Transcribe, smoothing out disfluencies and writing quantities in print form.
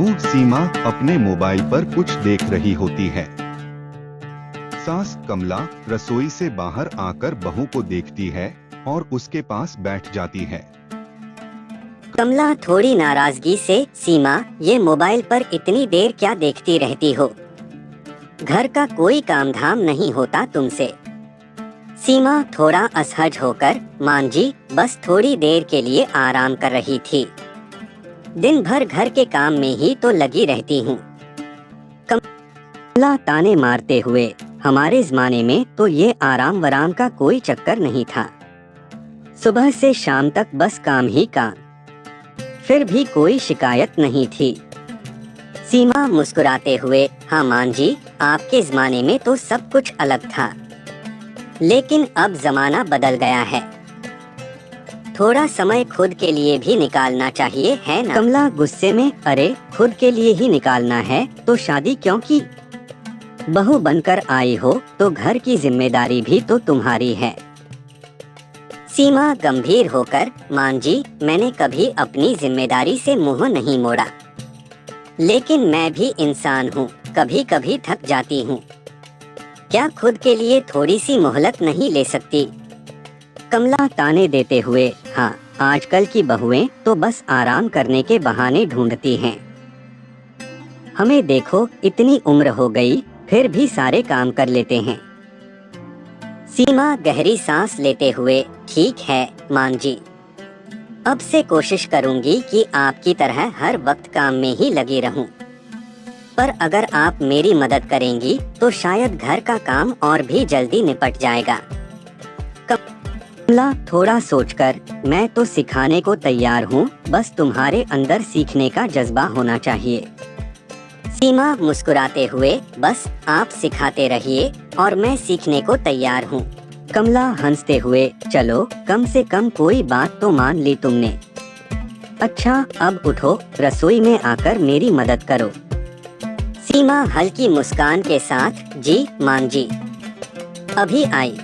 बहू सीमा अपने मोबाइल पर कुछ देख रही होती है। सास कमला रसोई से बाहर आकर बहू को देखती है और उसके पास बैठ जाती है। कमला थोड़ी नाराजगी से, सीमा ये मोबाइल पर इतनी देर क्या देखती रहती हो? घर का कोई काम धाम नहीं होता तुमसे? सीमा थोड़ा असहज होकर, मान जी बस थोड़ी देर के लिए आराम कर रही थी। दिन भर घर के काम में ही तो लगी रहती हूँ। कमला ताने मारते हुए, हमारे जमाने में तो ये आराम वराम का कोई चक्कर नहीं था। सुबह से शाम तक बस काम ही काम, फिर भी कोई शिकायत नहीं थी। सीमा मुस्कुराते हुए, हाँ मान जी आपके जमाने में तो सब कुछ अलग था, लेकिन अब जमाना बदल गया है। थोड़ा समय खुद के लिए भी निकालना चाहिए, है ना? कमला गुस्से में, अरे खुद के लिए ही निकालना है तो शादी क्यों की? बहू बनकर आई हो तो घर की जिम्मेदारी भी तो तुम्हारी है। सीमा गंभीर होकर, मान जी मैंने कभी अपनी जिम्मेदारी से मुंह नहीं मोड़ा, लेकिन मैं भी इंसान हूँ, कभी कभी थक जाती हूँ। क्या खुद के लिए थोड़ी सी मोहलत नहीं ले सकती? कमला ताने देते हुए, हाँ आजकल की बहुएं तो बस आराम करने के बहाने ढूंढती हैं। हमें देखो इतनी उम्र हो गई फिर भी सारे काम कर लेते हैं। सीमा गहरी सांस लेते हुए, ठीक है मान जी, अब से कोशिश करूंगी कि आपकी तरह हर वक्त काम में ही लगी रहूं। पर अगर आप मेरी मदद करेंगी तो शायद घर का काम और भी जल्दी निपट जाएगा। कमला थोड़ा सोचकर, मैं तो सिखाने को तैयार हूँ, बस तुम्हारे अंदर सीखने का जज्बा होना चाहिए। सीमा मुस्कुराते हुए, बस आप सिखाते रहिए और मैं सीखने को तैयार हूँ। कमला हंसते हुए, चलो कम से कम कोई बात तो मान ली तुमने। अच्छा अब उठो, रसोई में आकर मेरी मदद करो। सीमा हल्की मुस्कान के साथ, जी मान जी अभी आई।